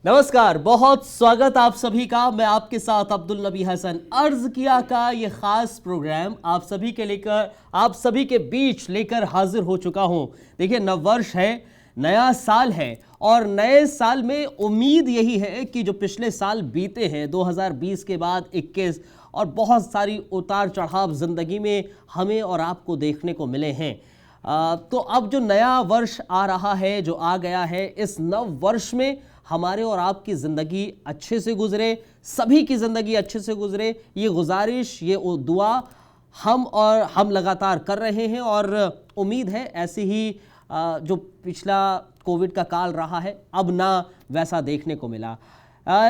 नमस्कार, बहुत स्वागत आप सभी का। मैं आपके साथ अब्दुल नबी हसन। अर्ज किया का ये खास प्रोग्राम आप सभी के बीच लेकर हाजिर हो चुका हूं। देखिए, नव वर्ष है, नया साल है और नए साल में उम्मीद यही है कि जो पिछले साल बीते हैं 2020 के बाद 21 और बहुत सारी उतार चढ़ाव जिंदगी में हमें और आपको देखने को मिले हैं। तो अब जो नया वर्ष आ रहा है, जो आ गया है, इस नव वर्ष में हमारे और आपकी ज़िंदगी अच्छे से गुजरे, सभी की ज़िंदगी अच्छे से गुजरे, ये गुजारिश, ये दुआ हम लगातार कर रहे हैं। और उम्मीद है ऐसी ही जो पिछला कोविड का काल रहा है, अब ना वैसा देखने को मिला।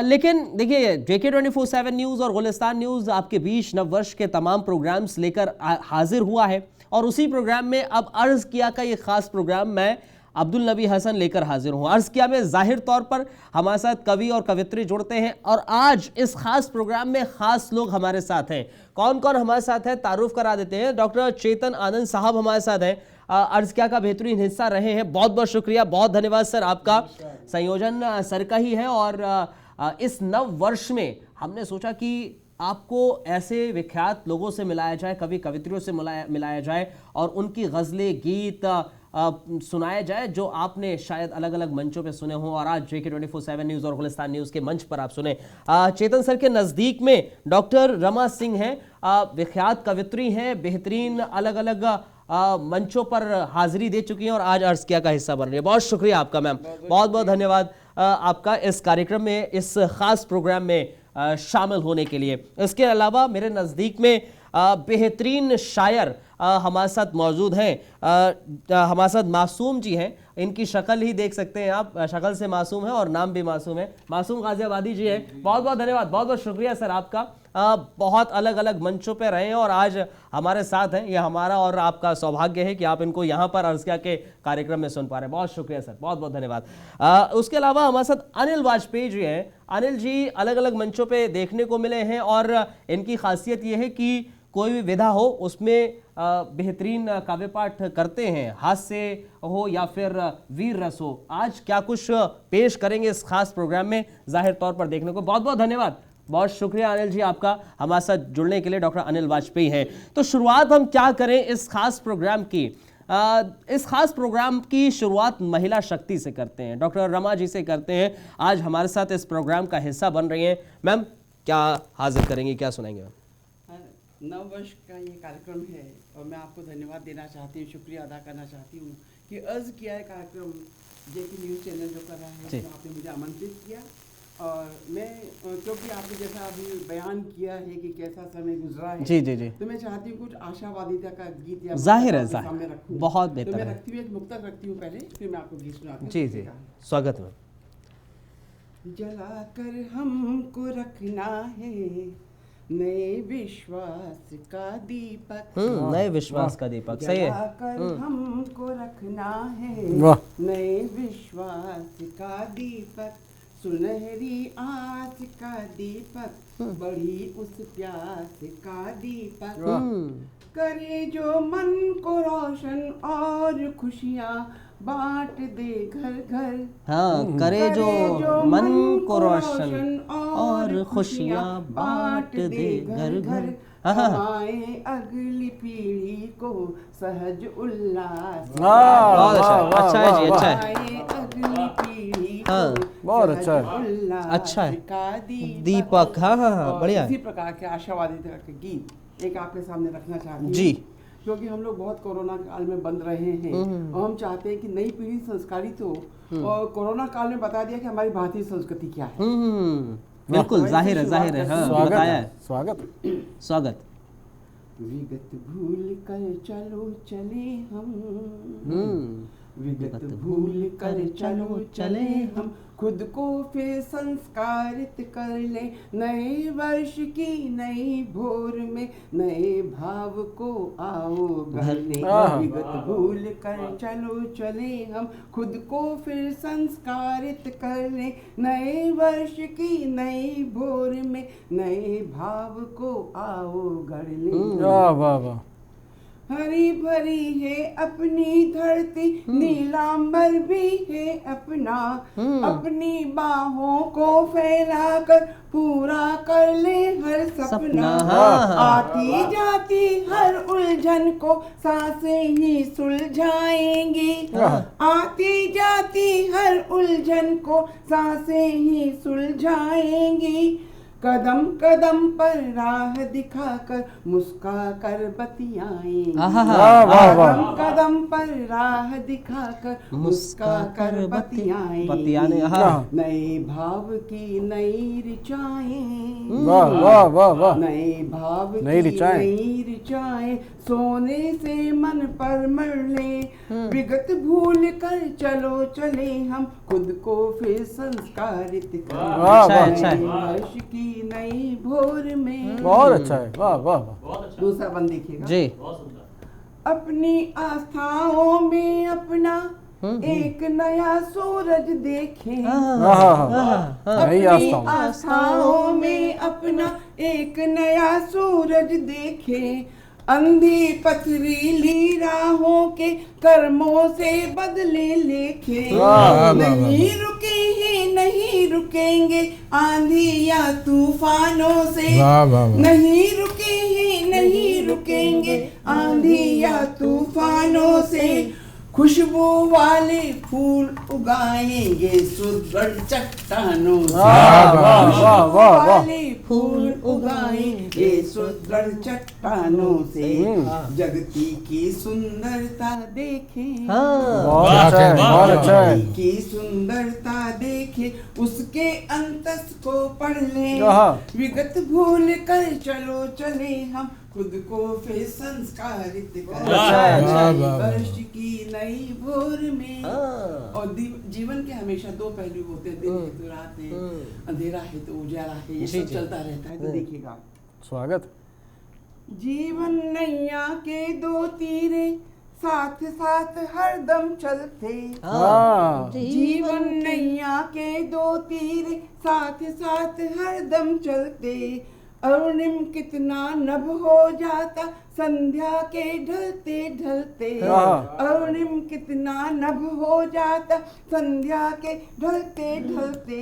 लेकिन देखिए, JK24/7 न्यूज़ और गुलिस्तान न्यूज़ आपके बीच नववर्ष के तमाम प्रोग्राम्स लेकर हाजिर हुआ है और उसी प्रोग्राम में अब अर्ज़ किया का ये ख़ास प्रोग्राम मैं अब्दुल नबी हसन लेकर हाजिर हूँ। अर्ज़ किया में ज़ाहिर तौर पर हमारे साथ कवि और कवित्री जुड़ते हैं और आज इस खास प्रोग्राम में ख़ास लोग हमारे साथ हैं। कौन कौन हमारे साथ है, तारुफ करा देते हैं। डॉक्टर चेतन आनंद साहब हमारे साथ हैं, अर्ज़ किया का बेहतरीन हिस्सा रहे हैं। बहुत बहुत शुक्रिया, बहुत धन्यवाद सर। आपका संयोजन सर का ही है और इस नव वर्ष में हमने सोचा कि आपको ऐसे विख्यात लोगों से मिलाया जाए, कवि कवित्रियों से मिलाया जाए और उनकी गज़लें, गीत सुनाया जाए जो आपने शायद अलग अलग मंचों पे सुने हों और आज JK24/7 न्यूज़ और गुलिस्तान न्यूज़ के मंच पर आप सुने। चेतन सर के नज़दीक में डॉक्टर रमा सिंह हैं, विख्यात कवित्री हैं, बेहतरीन अलग अलग मंचों पर हाजिरी दे चुकी हैं और आज अर्ज़ किया का हिस्सा बन रही है। बहुत शुक्रिया आपका मैम, बहुत बहुत धन्यवाद आपका इस कार्यक्रम में, इस खास प्रोग्राम में शामिल होने के लिए। इसके अलावा मेरे नज़दीक में बेहतरीन शायर हमारे साथ मौजूद हैं। हमारे साथ मासूम जी हैं, इनकी शक्ल ही देख सकते हैं आप, शक्ल से मासूम है और नाम भी मासूम है। मासूम गाजियाबादी जी हैं, बहुत बहुत धन्यवाद, बहुत बहुत शुक्रिया सर आपका। बहुत अलग अलग मंचों पे रहे हैं और आज हमारे साथ हैं। ये हमारा और आपका सौभाग्य है कि आप इनको यहाँ पर अर्ज़ किया के कार्यक्रम में सुन पा रहे हैं। बहुत शुक्रिया सर, बहुत बहुत धन्यवाद। उसके अलावा हमारे साथ अनिल वाजपेयी जी हैं। अनिल जी अलग अलग मंचों पे देखने को मिले हैं और इनकी खासियत ये है कि कोई भी विधा हो उसमें बेहतरीन काव्य पाठ करते हैं, हास्य हो या फिर वीर रस हो। आज क्या कुछ पेश करेंगे इस खास प्रोग्राम में, जाहिर तौर पर देखने को। बहुत बहुत धन्यवाद, बहुत शुक्रिया अनिल जी आपका हमारे साथ जुड़ने के लिए। डॉक्टर अनिल वाजपेयी हैं। तो शुरुआत हम क्या करें इस खास प्रोग्राम की? इस खास प्रोग्राम की शुरुआत महिला शक्ति से करते हैं, डॉक्टर रमा जी से करते हैं। आज हमारे साथ इस प्रोग्राम का हिस्सा बन रही हैं। मैम, क्या हाजिर करेंगे, क्या सुनाएंगे? नव वर्ष का ये कार्यक्रम है और मैं आपको धन्यवाद देना चाहती हूँ, शुक्रिया अदा करना चाहती हूँ कि अर्ज़ किया है कार्यक्रम JK न्यूज़ चैनल जो कर रहा है, तो आपने मुझे आमंत्रित किया। और मैं क्योंकि आपने जैसा अभी बयान किया है कि कैसा समय गुजरा है, जी जी जी, तो मैं चाहती हूँ कुछ आशावादिता का गीत या जाहिर है, सामने रखूँ। बहुत बेहतर तो मैं है। रखती हूँ, एक मुक्तक रखती हूँ पहले, फिर मैं आपको गीत सुनाती हूँ। जी जी, स्वागत है। जलाकर हमको रखना है नए विश्वास का दीपक, नए विश्वास का दीपक, सही है। जलाकर हमको रखना है नए विश्वास का दीपक, सुनहरी आस का दीपक, बड़ी उस प्यास का दीपक, करे जो मन को रोशन और खुशियाँ बांट दे घर घर। हाँ, करे जो मन को रोशन और खुशियाँ बांट दे घर घर, हमारे अगली पीढ़ी को सहज उल्लास। बहुत अच्छा है जी, अच्छा है। अगली पीढ़ी हाँ, बहुत अच्छा है, अच्छा है का दीपक। हाँ हाँ हाँ, बढ़िया। इसी प्रकार के आशावादी के गीत एक आपके सामने रखना चाहती हूँ जी, क्योंकि हम लोग बहुत कोरोना काल में बंद रहे हैं और हम चाहते हैं कि नई पीढ़ी संस्कारित हो। और कोरोना काल में बता दिया कि हमारी भारतीय संस्कृति क्या है। बिल्कुल जाहिर है, जाहिर है। हाँ, बताया है। स्वागत। विगत भूल कर चलो चले हम, विगत भूल कर चलो चले हम, खुद को फिर संस्कारित कर ले, नए वर्ष की नई भोर में नए भाव को आओ भर ले। विगत भूल कर चलो चले हम, खुद को फिर संस्कारित कर ले, नए वर्ष की नई भोर में नए भाव को आओ गढ़ ले। वाह वाह वाह। हरी भरी है अपनी धरती, नीलांबर भी है अपना, अपनी बाहों को फैलाकर पूरा कर ले हर सपना। आती जाती हर उलझन को सांसें ही सुलझाएंगी, आती जाती हर उलझन को सांसें ही सुलझाएंगी। कदम कदम पर राह दिखाकर मुस्का कर बतियाएंगे, कदम कदम पर राह दिखाकर मुस्का कर बतियाएंगे। नए भाव की नई ऋचाएं, वाह वाह वाह वाह, नए भाव की नई ऋचाएं सोने से मन पर मर ले, विगत भूल कर चलो चले हम खुद को फिर संस्कारित करें। वर्ष की नई भोर में। बहुत अच्छा है, वाह वाह वाह। दूसरा बंद देखिएगा जी। अपनी आस्थाओं में अपना एक नया सूरज देखें, नई अपनी आस्थाओं में अपना एक नया सूरज देखें। अंधी पथरीली राहों के कर्मों से बदले लेखे, नहीं रुके ही नहीं रुकेंगे आंधी या तूफानों से, नहीं रुके ही नहीं रुकेंगे आंधी या तूफानों से। खुशबू वाले फूल उगाएंगे सुदृढ़ चट्टानों से, खुशबू वाले फूल उगाएंगे सुदृढ़ चट्टानों से। जगती की सुंदरता देखें, बहुत अच्छा है, की सुंदरता देखे उसके अंतस को पढ़ ले, विगत भूल कर चलो चले हम खुद को फिर संस्कारित करें। वर्ष की नई भोर में। और जीवन के हमेशा दो पहलू होते हैं, दिन है तो रात है, अंधेरा है तो उजाला है, ये सब चलता रहता है। तो देखिएगा, स्वागत। जीवन नैया के दो तीरे साथ साथ हरदम चलते, जीवन नैया के दो तीरे साथ साथ हरदम चलते। अरुणिम कितना नभ हो जाता संध्या के ढलते ढलते, अरुणिम कितना नभ हो जाता संध्या के ढलते ढलते।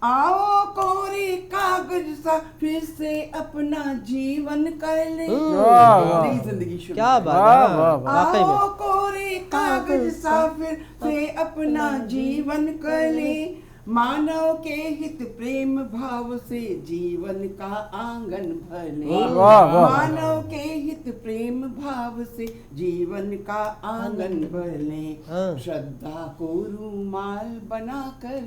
आओ कोरे कागज सा फिर से अपना जीवन कर ले, नई जिंदगी शुरू। क्या बात है, आओ कोरे कागज सा फिर से अपना जीवन कर ले। मानव के हित प्रेम भाव से जीवन का आंगन भले, मानव के हित प्रेम भाव से जीवन का आंगन भले। श्रद्धा को रूमाल बनाकर,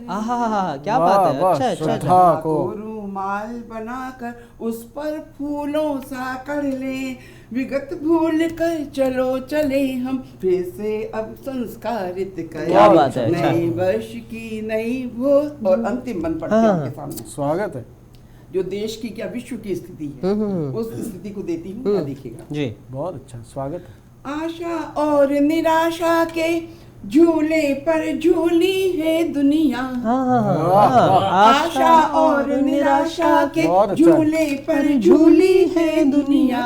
क्या बात है, अच्छा श्रद्धा को रूमाल बनाकर उस पर फूलों सा कर ले, विगत भूल कर चलो चले हम फिर से अब संस्कारित करें। क्या बात है, नए वर्ष की नई भोर। और अंतिम बंद पढ़ते हैं आपके सामने। स्वागत है। जो देश की क्या विश्व की स्थिति है उस स्थिति को देती हूँ, क्या देखिएगा जी। बहुत अच्छा, स्वागत है। आशा और निराशा के झूले पर झूली है दुनिया, आशा और निराशा के झूले पर झूली है दुनिया।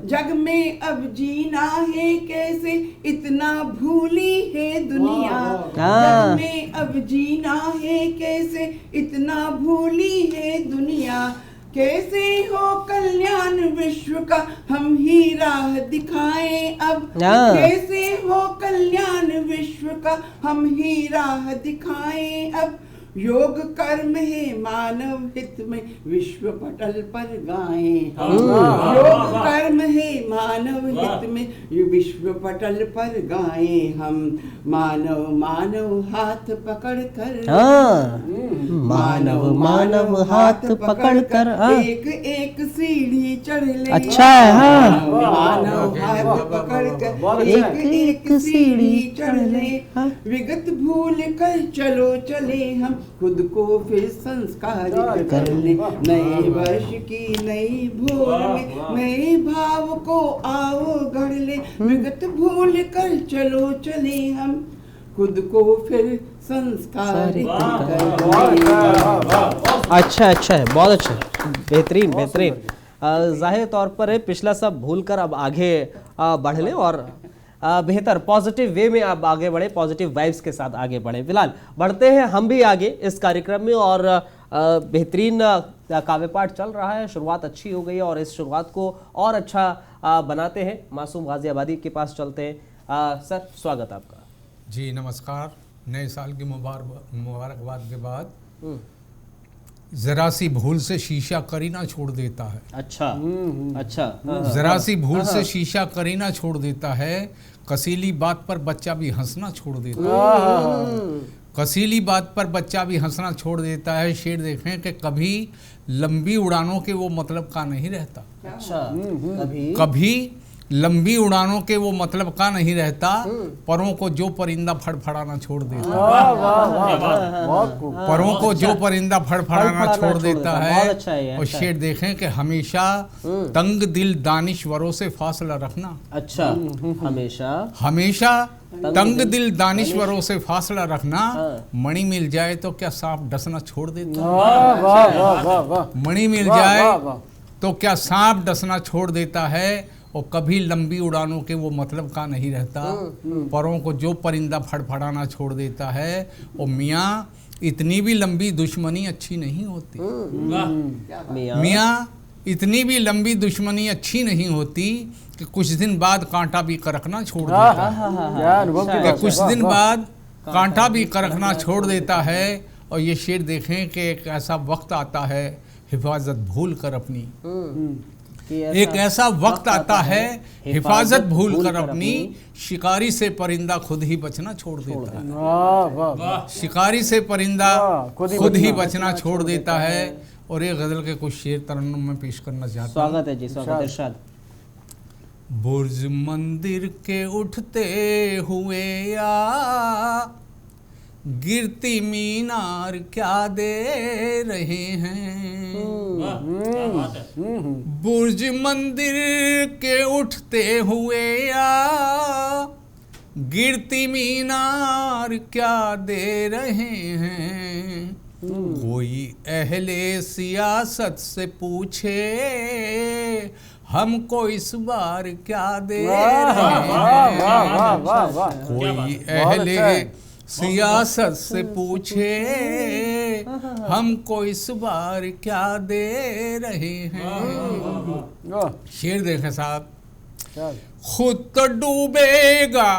जग में अब जीना है कैसे इतना भूली है दुनिया, जग में अब जीना है कैसे इतना भूली है दुनिया। कैसे हो कल्याण विश्व का हम ही राह दिखाएं अब, कैसे हो कल्याण विश्व का हम ही राह दिखाएं अब। योग कर्म है मानव हित में विश्व पटल पर गाएं हम, योग कर्म है मानव हित में विश्व पटल पर गाएं हम। मानव मानव हाथ पकड़ कर, मानव मानव हाथ पकड़ कर एक एक सीढ़ी चढ़ ले। अच्छा है, मानव हाथ पकड़ कर एक एक सीढ़ी चढ़ ले। विगत भूल कर चलो चले हम खुद को फिर संस्कारित कर ले। नए वर्ष की नई भोर में नए भाव को आओ गढ़ ले, विगत भूल कर चलो चले हम खुद को फिर संस्कारित कर ले। अच्छा है, बहुत अच्छा, बेहतरीन बेहतरीन। जाहिर तौर पर है पिछला सब भूलकर अब आगे बढ़ लें और बेहतर पॉजिटिव वे में आप आगे बढ़े, पॉजिटिव वाइब्स के साथ आगे बढ़े। फिलहाल बढ़ते हैं हम भी आगे इस कार्यक्रम में और बेहतरीन काव्य पाठ चल रहा है, शुरुआत अच्छी हो गई है और इस शुरुआत को और अच्छा बनाते हैं। मासूम गाजियाबादी के पास चलते हैं। सर स्वागत आपका। जी नमस्कार। नए साल की मुबारकबाद के बाद जरा सी भूल से शीशा करीना छोड़ देता है। अच्छा अच्छा। जरा सी भूल से शीशा करीना छोड़ देता है, कसीली बात पर बच्चा भी हंसना छोड़ देता है। कसीली बात पर बच्चा भी हंसना छोड़ देता है। शेर देखें कि कभी लंबी उड़ानों के वो मतलब का नहीं रहता। अच्छा। कभी लंबी उड़ानों के वो मतलब का नहीं रहता, परों को जो परिंदा फड़फड़ाना छोड़ देता है। परों को जो परिंदा फड़फड़ाना छोड़ देता है। और शेर देखें कि हमेशा तंग दिल दानिश्वरों से फासला रखना। अच्छा। हमेशा तंग दिल दानिश्वरों से फासला रखना। मणि मिल जाए तो क्या सांप डसना छोड़ देता है। मणि मिल जाए तो क्या सांप डसना छोड़ देता है। और कभी लंबी उड़ानों के वो मतलब का नहीं रहता, परों को जो परिंदा फड़फड़ाना छोड़ देता है। और मियाँ इतनी भी लंबी दुश्मनी अच्छी नहीं होती। मियाँ इतनी भी लंबी दुश्मनी अच्छी नहीं होती कि कुछ दिन बाद कांटा भी करकना छोड़ देता है। कुछ दिन बाद कांटा भी करकना छोड़ देता है। और ये शेर देखें कि एक ऐसा वक्त आता है हिफाजत भूल कर अपनी, एक ऐसा वक्त आता है हिफाजत भूल कर अपनी, शिकारी से परिंदा खुद ही बचना छोड़ देता है। शिकारी से परिंदा खुद ही बचना छोड़ देता है। और एक गजल के कुछ शेर तरन्नुम में पेश करना चाहता हूँ। स्वागत है जी, स्वागत इरशाद। बुर्ज मंदिर के उठते हुए या गिरती मीनार क्या दे रहे हैं। बुर्ज मंदिर के उठते हुए या गिरती मीनार क्या दे रहे हैं। कोई अहले सियासत से पूछे हमको इस बार क्या दे रहे हैं। कोई अहले सियासत से पूछे हमको इस बार क्या दे रहे हैं। शेर देखें साहब, खुद तो डूबेगा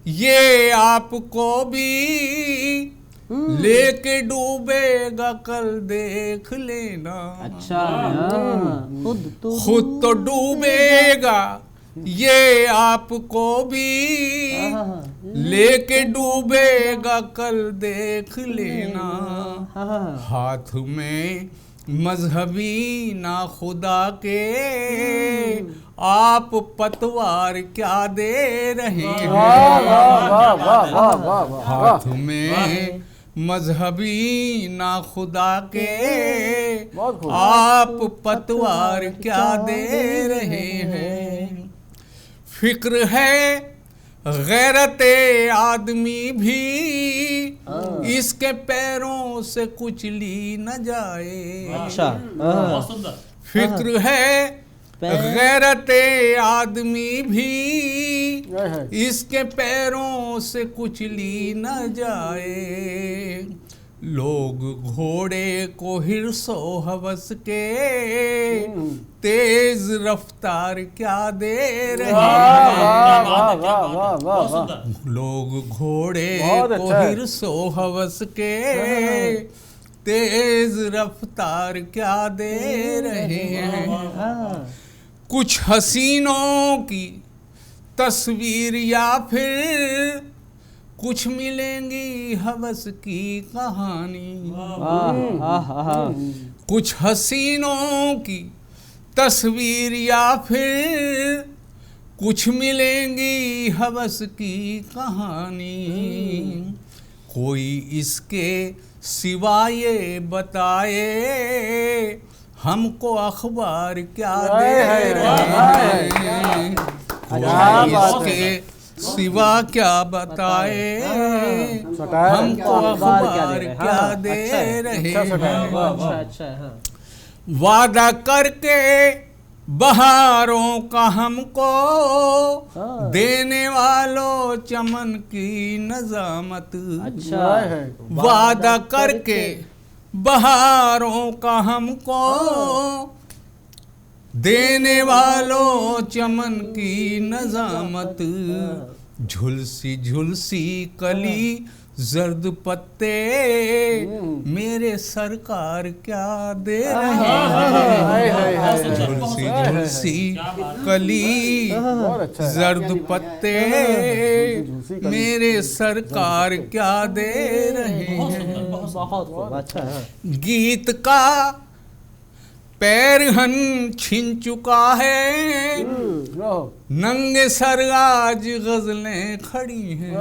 ये आपको भी, लेके डूबेगा कल देख लेना। अच्छा। खुद तो डूबेगा ये आपको भी, लेके डूबेगा कल देख लेना। हाथ में मजहबी ना खुदा के, आप पतवार क्या दे रहे हैं। हाथ में मजहबी ना खुदा के, आप पतवार क्या दे रहे हैं। फिक्र है गैरते आदमी भी, इसके पैरों से कुचली न जाए। अच्छा। फिक्र है गैरते आदमी भी, इसके पैरों से कुचली न जाए। लोग घोड़े को हिर्सो हवस के, तेज रफ्तार क्या दे रहे हैं। लोग घोड़े को हिर्सो हवस के, तेज रफ्तार क्या दे रहे हैं। कुछ हसीनों की तस्वीर या फिर कुछ मिलेंगी हवस की कहानी। कुछ हसीनों की तस्वीर या फिर कुछ मिलेंगी हवस की कहानी। कोई इसके सिवा ये बताए हमको अखबार क्या दे रहे हैं। कोई इसके सिवा क्या बताए हमको अखबार क्या दे रहे हैं। वादा करके बहारों का हमको देने वालों चमन की नजामत। अच्छा वादा करके बहारों का हमको देने वालों चमन की नजामत। झुलसी झुलसी कली जर्द पत्ते मेरे सरकार क्या दे रहे हैं। झुलसी झुलसी कली जर्द पत्ते मेरे सरकार क्या दे रहे हैं। बहुत अच्छा। गीत का पैरहन छिन चुका है, नंगे सर आज गजलें खड़ी हैं।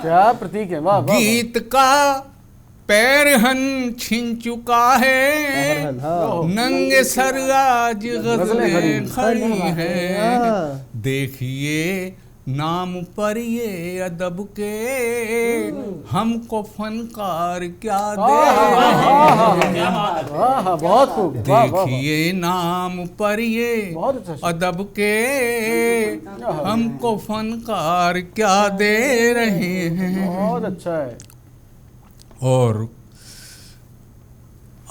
क्या प्रतीक है, वाह। गीत का पैरहन छिन चुका है, नंगे सर आज गजलें खड़ी हैं। देखिए नाम पर ये अदब के हमको फनकार क्या दे रहे हैं। बहुत खूब। देखिए नाम पर ये अदब के हमको फनकार क्या दे रहे हैं। बहुत अच्छा है। और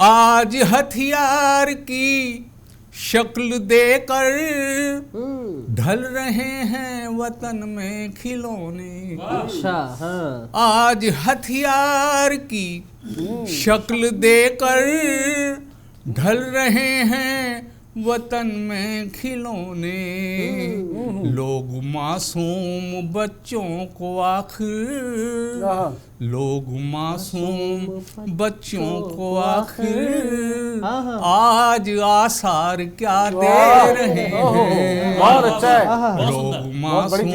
आज हथियार की शक्ल देकर ढल रहे हैं वतन में खिलौने। अच्छा हाँ। आज हथियार की शक्ल देकर ढल रहे हैं वतन में खिलौने। लोग मासूम बच्चों को आखिर लोग मासूम बच्चों को आखिर आज आसार क्या दे रहे हैं। बहुत अच्छा है। लोग मासूम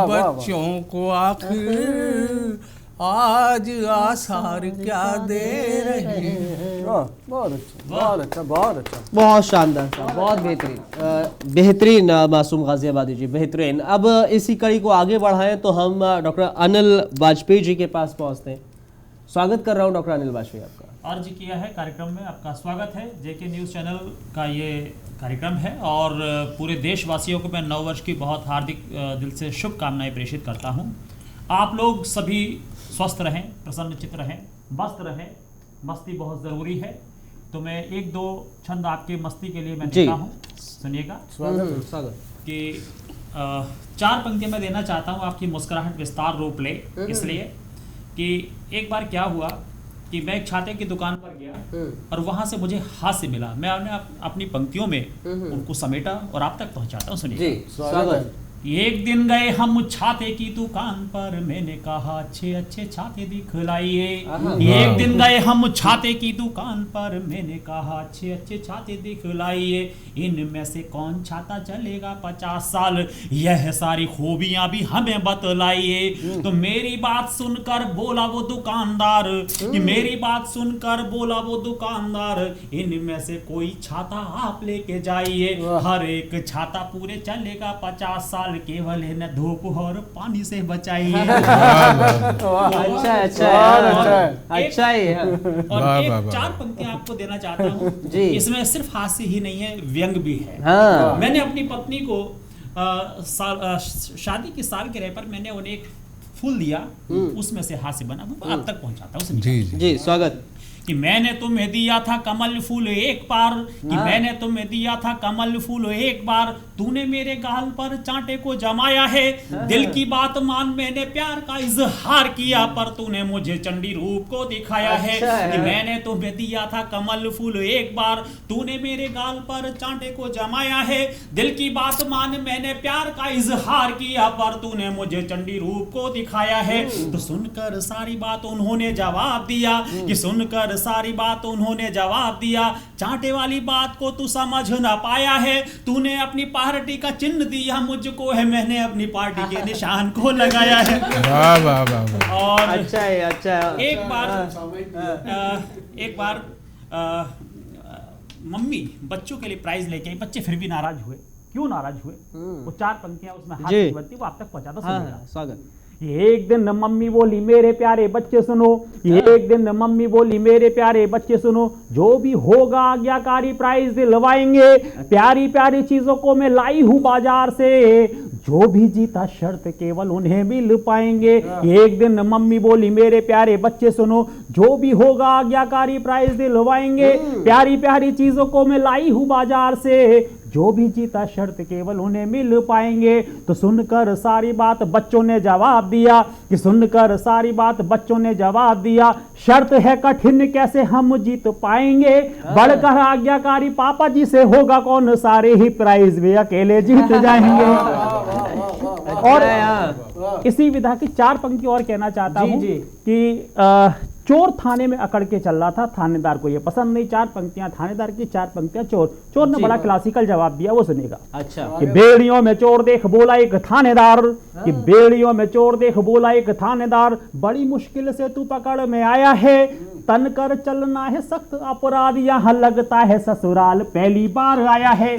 बच्चों को आखिर आज आसार क्या दे रहे हैं। बहुत अच्छा, बहुत अच्छा, बहुत अच्छा, बहुत शानदार साहब, बहुत बेहतरीन बेहतरीन मासूम गाजियाबादी जी, बेहतरीन। अब इसी कड़ी को आगे बढ़ाएं तो हम डॉक्टर अनिल वाजपेयी जी के पास पहुंचते हैं। स्वागत कर रहा हूं डॉक्टर अनिल वाजपेयी आपका। अर्ज किया है कार्यक्रम में आपका स्वागत है। जेके न्यूज़ चैनल का ये कार्यक्रम है और पूरे देशवासियों को मैं नव वर्ष की बहुत हार्दिक दिल से शुभकामनाएं प्रेषित करता हूं। आप लोग सभी स्वस्थ रहें, प्रसन्नचित्त रहें, मस्त रहें। मस्ती बहुत ज़रूरी है। तो मैं एक दो छंद आपके मस्ती के लिए मैं देता हूँ, सुनिएगा। स्वागत। कि 4 पंक्तियाँ मैं देना चाहता हूँ, आपकी मुस्कुराहट विस्तार रूप ले। इसलिए कि एक बार क्या हुआ कि मैं एक छाते की दुकान पर गया और वहाँ से मुझे हास्य मिला। मैं अपनी पंक्तियों में उनको समेटा और आप तक पहुँचाता हूँ। सुनिए। स्वागत। एक दिन गए हम छाते की दुकान पर, मैंने कहा अच्छे अच्छे छाते दिखलाइए। एक दिन गए हम छाते की दुकान पर, मैंने कहा अच्छे अच्छे छाते दिखलाइए। इनमें से कौन छाता चलेगा 50 साल, यह सारी खूबियां भी हमें बतलाइए। तो मेरी बात सुनकर बोला वो दुकानदार, कि मेरी बात सुनकर बोला वो दुकानदार, इनमें से कोई छाता आप लेके जाइए। हर एक छाता पूरे चलेगा 50 साल, केवल है न धूप और पानी से बचाइए। अच्छा अच्छा है। और एक 4 पंक्तियां आपको देना चाहता हूँ जी। इसमें सिर्फ हास्य ही नहीं है, व्यंग भी है। हाँ। मैंने अपनी पत्नी को शादी की सालगिरह पर मैंने उन्हें एक फूल दिया, उसमें से हास्य बना, वो आप तक पहुंचाता हूँ। जी स्वागत। कि मैंने तुम्हें दिया था कमल फूल एक बार, कि मैंने तुम्हें दिया था कमल फूल एक बार, तूने मेरे गाल पर चांटे को जमाया है। दिल की बात मान, मैंने प्यार का इजहार किया, पर तूने मुझे चंडी रूप को दिखाया है। कि मैंने तुम्हें दिया था कमल फूल एक बार, तूने मेरे गाल पर चांटे को जमाया है। दिल की बात मान, मैंने प्यार का इजहार किया, पर तूने मुझे चंडी रूप को दिखाया है। तो सुनकर सारी बात उन्होंने जवाब दिया, कि सुनकर सारी बात उन्होंने जवाब दिया, चांटे वाली बात को तू समझ ना पाया है। तूने अपनी पार्टी का चिन्ह दिया मुझको है, मैंने अपनी पार्टी के निशान को लगाया है। वाह वाह वाह। और अच्छा है। अच्छा एक बार मम्मी बच्चों के लिए प्राइज लेके आई, बच्चे फिर भी नाराज हुए। क्यों नाराज हुए? वो 4 पंक्तियां उसमें हाथ में बनती, वो आप तक पहुंचाता। स्वागत। एक दिन मम्मी बोली मेरे प्यारे बच्चे सुनो, एक दिन मम्मी बोली मेरे प्यारे बच्चे सुनो, जो भी होगा आज्ञाकारी प्राइज दिलवाएंगे, प्यारी प्यारी चीजों को मैं लाई हूं बाजार से, जो भी जीता शर्त केवल उन्हें मिल पाएंगे। एक दिन मम्मी बोली मेरे प्यारे बच्चे सुनो, जो भी होगा आज्ञाकारी प्राइज दिलवाएंगे, प्यारी प्यारी चीजों को मैं लाई हूं बाजार से, जो भी जीता शर्त केवल उन्हें मिल पाएंगे। तो सुनकर सारी बात बच्चों ने जवाब दिया, कि सुनकर सारी बात बच्चों ने जवाब दिया, शर्त है कठिन कैसे हम जीत पाएंगे, बढ़कर आज्ञाकारी पापा जी से होगा कौन, सारे ही प्राइज वे अकेले जीत जाएंगे। और इसी विधा की 4 पंक्ति और कहना चाहता हूं कि चोर थाने में अकड़ के चल रहा था, थानेदार को ये पसंद नहीं, 4 पंक्तियां थानेदार की, 4 पंक्तियां चोर। चोर ने बड़ा क्लासिकल जवाब दिया, वो सुनेगा। अच्छा। कि बेड़ियों में चोर देख बोला एक थानेदार, कि बेड़ियों में चोर देख बोला एक थानेदार, बड़ी मुश्किल से तू पकड़ में आया है, तन कर चलना है सख्त अपराध, यहाँ लगता है ससुराल पहली बार आया है।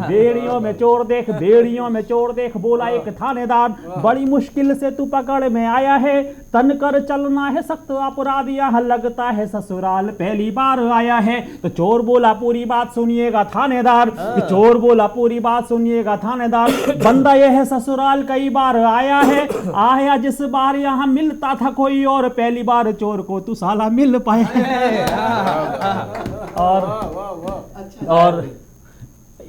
बेड़ियों में चोर देख, बेड़ियों में चोर देख बोला एक थानेदार, बड़ी मुश्किल से तू पकड़ में आया है, तन कर चलना है सख्त अपराध, यहाँ लगता है ससुराल पहली बार आया है। तो चोर बोला पूरी बात सुनिएगा थानेदार, चोर बोला पूरी बात सुनिएगा थानेदार, बंदा यह है ससुराल कई बार आया है, आया जिस बार यहाँ मिलता था कोई और, पहली बार चोर को तू साला मिल पाया। और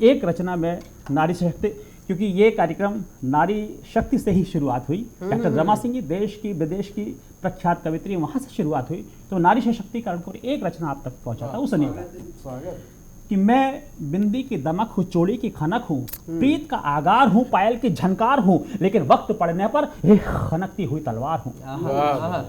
एक रचना में नारी शक्ति, क्योंकि ये कार्यक्रम नारी शक्ति से ही शुरुआत हुई, डॉक्टर रमा सिंह जी देश की विदेश की प्रख्यात कवित्री, वहां से शुरुआत हुई, तो नारी सशक्तिकरण को एक रचना आप तक पहुंचा था, उसने कि मैं बिंदी की दमक हूँ, चोड़ी की खनक हूँ, प्रीत का आगार हूँ, पायल की झनकार हूँ, लेकिन वक्त पड़ने पर एक खनकती हुई तलवार हूँ।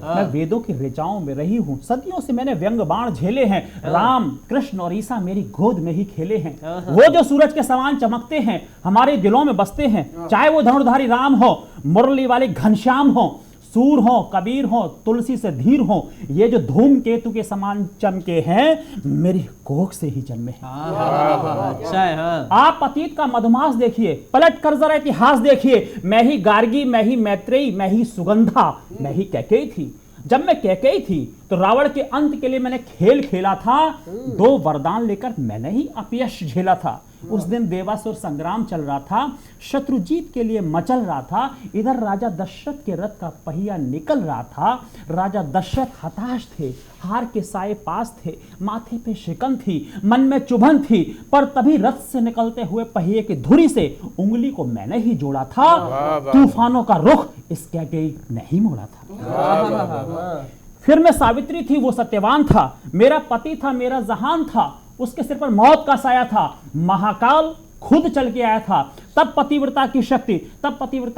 मैं वेदों की ऋचाओं में रही हूँ, सदियों से मैंने व्यंग बाण झेले हैं, राम कृष्ण और ईसा मेरी गोद में ही खेले हैं, वो जो सूरज के समान चमकते हैं हमारे दिलों में बसते हैं, चाहे वो धनुर्धारी राम हो, मुरली वाले घनश्याम हो, सूर हो, कबीर हो, तुलसी से धीर हो, ये जो धूमकेतु के समान चमके हैं मेरी कोख से ही जन्मे हैं। अच्छा है। हाँ। आप अतीत का मधुमास देखिए, पलट कर जरा इतिहास देखिए, मैं ही गार्गी, मैं ही मैत्रेयी, मैं ही सुगंधा, मैं ही कैकेयी थी। जब मैं कैकेयी थी तो रावण के अंत के लिए मैंने खेल खेला था, 2 वरदान लेकर मैंने ही अपयश झेला था। उस दिन देवासुर संग्राम चल रहा था, शत्रुजीत के लिए मचल रहा था, इधर राजा दशरथ के रथ का पहिया निकल रहा था। राजा दशरथ हताश थे, हार के साए पास थे, माथे पे शिकन थी, मन में चुभन थी, पर तभी रथ से निकलते हुए पहिए की धुरी से उंगली को मैंने ही जोड़ा था, तूफानों का रुख इस कैकेयी नहीं मोड़ा था। फिर मैं सावित्री थी, वो सत्यवान था, मेरा पति था, मेरा जहान था, उसके सिर पर मौत का साया था, महाकाल खुद चल के आया था, तब पतिव्रता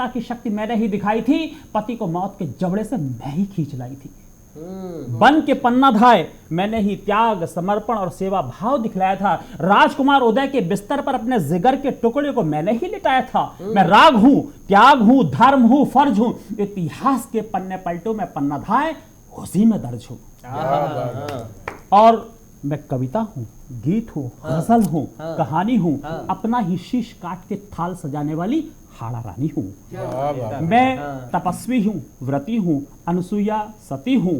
की शक्ति मैंने ही दिखाई थी, पति को मौत के जबड़े से मैं ही खींच लाई थी। बन के पन्ना धाय मैंने ही त्याग, समर्पण और सेवा भाव दिखलाया था, राजकुमार उदय के बिस्तर पर अपने जिगर के टुकड़े को मैंने ही लिटाया था। मैं राग हूं, त्याग हूं, धर्म हूं, फर्ज हूं, इतिहास के पन्ने पलटो में पन्ना धाय उसी में दर्ज हूं। और मैं कविता हूं, गीत हूं, गजल हूं, कहानी हूं, अपना ही शीश काट के थाल सजाने वाली हाड़ा रानी हूं। मैं तपस्वी हूं, व्रती हूं, अनसुईया सती हूं,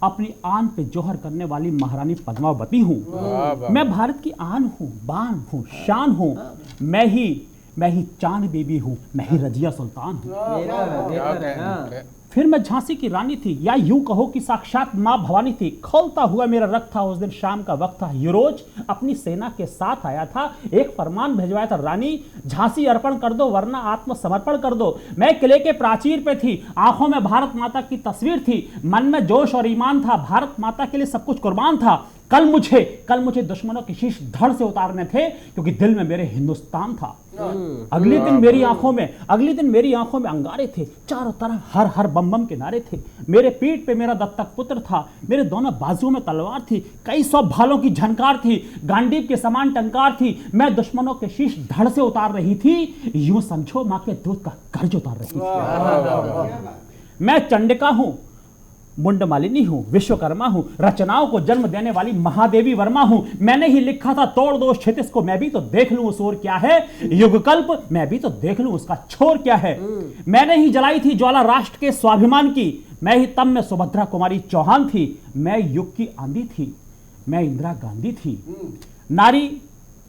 अपनी आन पे जोहर करने वाली महारानी पद्मावती हूं। मैं भारत की आन हूं, बान हूं, शान हूं, मैं ही चांद बीबी हूं, मैं ही रजिया सुल्तान हूं। फिर मैं झांसी की रानी थी, या यूं कहो कि साक्षात मां भवानी थी, खौलता हुआ मेरा रक्त था, उस दिन शाम का वक्त था, यूरोज अपनी सेना के साथ आया था, एक फरमान भिजवाया था, रानी झांसी अर्पण कर दो वरना आत्मसमर्पण कर दो। मैं किले के प्राचीर पे थी, आंखों में भारत माता की तस्वीर थी, मन में जोश और ईमान था, भारत माता के लिए सब कुछ कुर्बान था। कल मुझे दुश्मनों के शीश धड़ से उतारने थे, क्योंकि दिल में मेरे हिंदुस्तान था। अगले दिन मेरी आंखों में अंगारे थे, चारों तरफ हर हर बम बम के नारे थे, मेरे पीठ पे मेरा दत्तक पुत्र था, मेरे दोनों बाजुओं में तलवार थी, कई सौ भालों की झनकार थी, गांडीव के समान टंकार थी, मैं दुश्मनों के शीश धड़ से उतार रही थी, यूं समझो मां के दूध का कर्ज उतार रही थी। मैं चंडिका हूं, मुंडमालिनी हूँ, विश्वकर्मा हूँ, रचनाओं को जन्म देने वाली महादेवी वर्मा हूँ। मैंने ही लिखा था तोड़ दो क्षितिज को, मैं भी तो देख लूं उस ओर क्या है। युगकल्प, मैं भी तो देख लूं उसका छोर क्या है। मैंने ही जलाई थी ज्वाला राष्ट्र के स्वाभिमान की, मैं ही तब में सुभद्रा कुमारी चौहान थी। मैं युग की आंधी थी, मैं इंदिरा गांधी थी।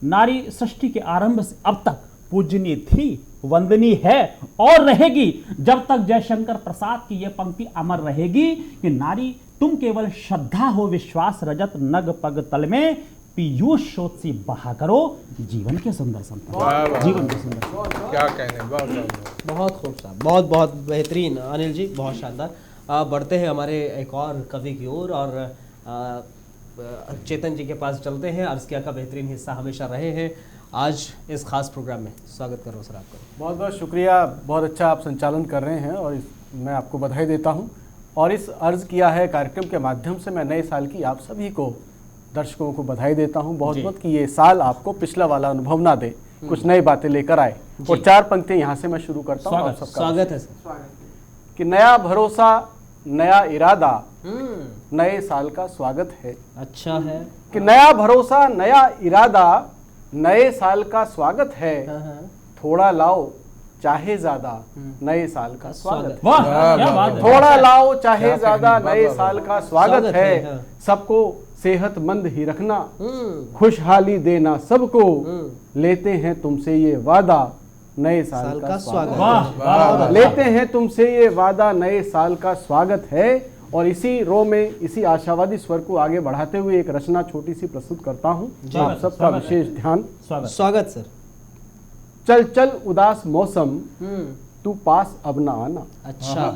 नारी सृष्टि के आरंभ से अब तक पूजनीय थी, वंदनीय है और रहेगी। जब तक जयशंकर प्रसाद की यह पंक्ति अमर रहेगी कि नारी तुम केवल श्रद्धा हो, विश्वास रजत नग पग तल में, पीयूष शोध सी बहा करो जीवन के सुंदर संपदा, जीवन के सुंदर। क्या कहने, वाह वाह वाह। बहुत खूब साहब, बहुत बहुत बेहतरीन अनिल जी, बहुत शानदार। बढ़ते हैं हमारे एक और कवि की ओर और चेतन जी के पास चलते हैं। अर्ज़किया का बेहतरीन हिस्सा हमेशा रहे हैं आज इस खास प्रोग्राम में। स्वागत कर रहा हूँ सर आपका। बहुत बहुत शुक्रिया, बहुत अच्छा आप संचालन कर रहे हैं और मैं आपको बधाई देता हूं। और इस अर्ज़ किया है कार्यक्रम के माध्यम से मैं नए साल की आप सभी को, दर्शकों को बधाई देता हूं बहुत बहुत कि ये साल आपको पिछला वाला अनुभव ना दे, कुछ नई बातें लेकर आए। और 4 पंक्तियां यहाँ से मैं शुरू करता हूँ। आप सबका स्वागत है सर। कि नया भरोसा, नया इरादा, नए साल का स्वागत है। अच्छा है कि नया भरोसा, नया इरादा, नए साल का स्वागत है। थोड़ा लाओ चाहे ज्यादा, नए साल का स्वागत। वाह, क्या बात है। थोड़ा लाओ चाहे ज्यादा, नए साल का स्वागत है। सबको सेहतमंद ही रखना, खुशहाली देना सबको, लेते हैं तुमसे ये वादा, नए साल का स्वागत। वाह, लेते हैं तुमसे ये वादा, नए साल का स्वागत है। और इसी रो में, इसी आशावादी स्वर को आगे बढ़ाते हुए एक रचना छोटी सी प्रस्तुत करता हूँ, आप सबका विशेष ध्यान। स्वागत सर। चल चल उदास मौसम, तू पास अब न आना। अच्छा।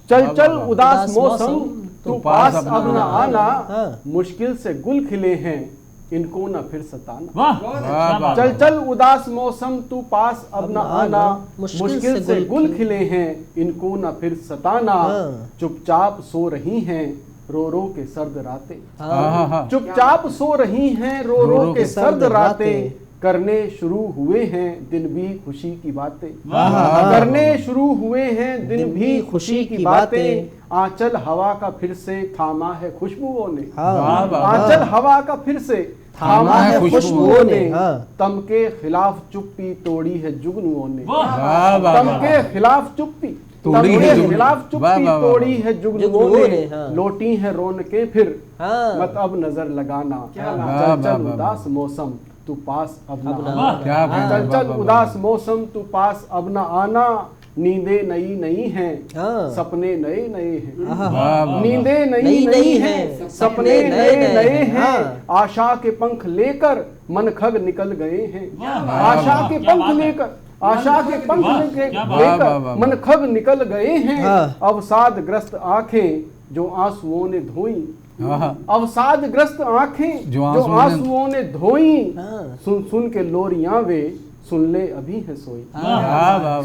चल चल उदास मौसम, तू पास अब न आना, मुश्किल से गुल खिले हैं, इनको न फिर सताना। वाह, चल चल उदास मौसम, तू पास अब न आना, मुश्किल से गुल खिले हैं, इनको न फिर सताना। चुपचाप सो रही हैं रो रो के सर्द रातें, चुपचाप सो रही हैं रो रो के सर्द रातें, करने शुरू हुए हैं दिन भी खुशी की बातें, करने शुरू हुए हैं दिन भी खुशी की बातें। आंचल हवा का फिर से थामा है खुशबुओं ने, आंचल हवा का फिर से थामा है खुशबुओं ने, तम के खिलाफ चुप्पी तोड़ी है जुगनुओं ने, तम के खिलाफ चुप्पी तोड़ी है जुगनुओं ने, लौटी है रौनकें फिर मत अब नजर लगाना। चल चल उदास मौसम, तू पास अब न आना, चल चल उदास मौसम, तू पास अब न आना। नींदें नई नई हैं, सपने नए नए हैं, नींदें नई नई हैं, सपने नए नए हैं। आशा के पंख लेकर मन खग निकल गए हैं, आशा के पंख लेकर, आशा के पंख लेकर मन खग निकल गए हैं। अवसाद ग्रस्त आंखें जो आंसुओं ने धोई, अवसाद ग्रस्त आंखें जो आंसुओं ने धोई, सुन सुन के लोरियां वे सुन ले अभी है सोई,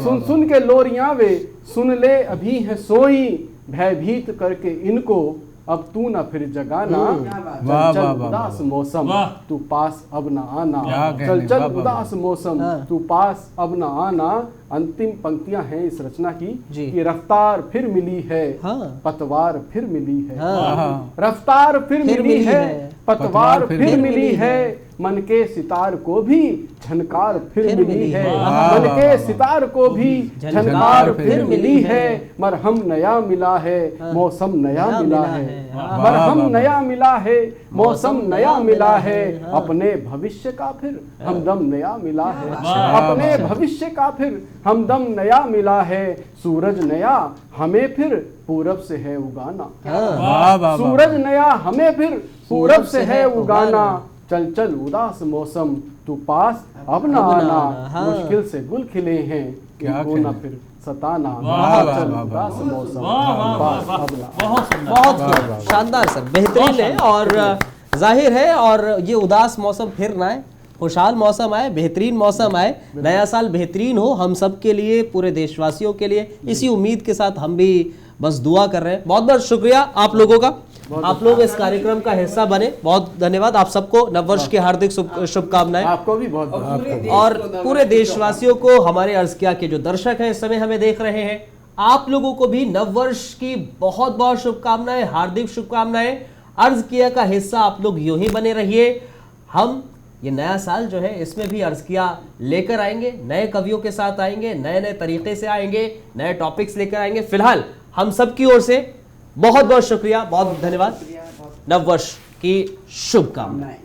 सुन सुन के लोरियां वे सुन ले अभी है सोई। भयभीत करके इनको अब तू न फिर जगाना, चल चल उदास मौसम, तू पास अब न आना, चल चल उदास मौसम, तू पास अब न आना। अंतिम पंक्तियां हैं इस रचना की कि रफ्तार फिर मिली है, पतवार फिर मिली है, रफ्तार फिर मिली है, पतवार फिर मिली है। मन के सितार को भी झनकार फिर मिली है, मन के सितार को भी झनकार फिर मिली है। मरहम नया मिला है, मौसम नया मिला है, मरहम नया मिला है, मौसम नया मिला है। अपने भविष्य का फिर हमदम नया मिला है, अपने भविष्य का फिर हमदम नया मिला है। सूरज नया हमें फिर पूरब से है उगाना, सूरज नया हमें फिर पूरब से है उगाना। चल चल उदास मौसम, तू पास अब न आना, मुश्किल से गुल खिले हैं, इनको न फिर सताना। चल उदास मौसम, पास अब न। बहुत शानदार सर, बेहतरीन है और जाहिर है। और ये उदास मौसम फिर ना आए, खुशहाल मौसम आए, बेहतरीन मौसम आए, नया साल बेहतरीन हो हम सब के लिए, पूरे देशवासियों के लिए। इसी उम्मीद के साथ हम भी बस दुआ कर रहे हैं। बहुत बहुत शुक्रिया आप लोगों का, आप लोग इस कार्यक्रम का हिस्सा बने, बहुत धन्यवाद। आप सबको नववर्ष की हार्दिक शुभकामनाएं। आपको भी बहुत और पूरे देशवासियों को, हमारे अर्ज़किया के जो दर्शक हैं इस समय हमें देख रहे हैं, आप लोगों को भी नववर्ष की बहुत बहुत शुभकामनाएं, हार्दिक शुभकामनाएं। अर्ज किया का हिस्सा आप लोग यूं ही बने रहिए। हम ये नया साल जो है इसमें भी अर्ज किया लेकर आएंगे, नए कवियों के साथ आएंगे, नए नए तरीके से आएंगे, नए टॉपिक्स लेकर आएंगे। फिलहाल हम सब की ओर से बहुत बहुत शुक्रिया, बहुत धन्यवाद। नववर्ष की शुभकामनाएं।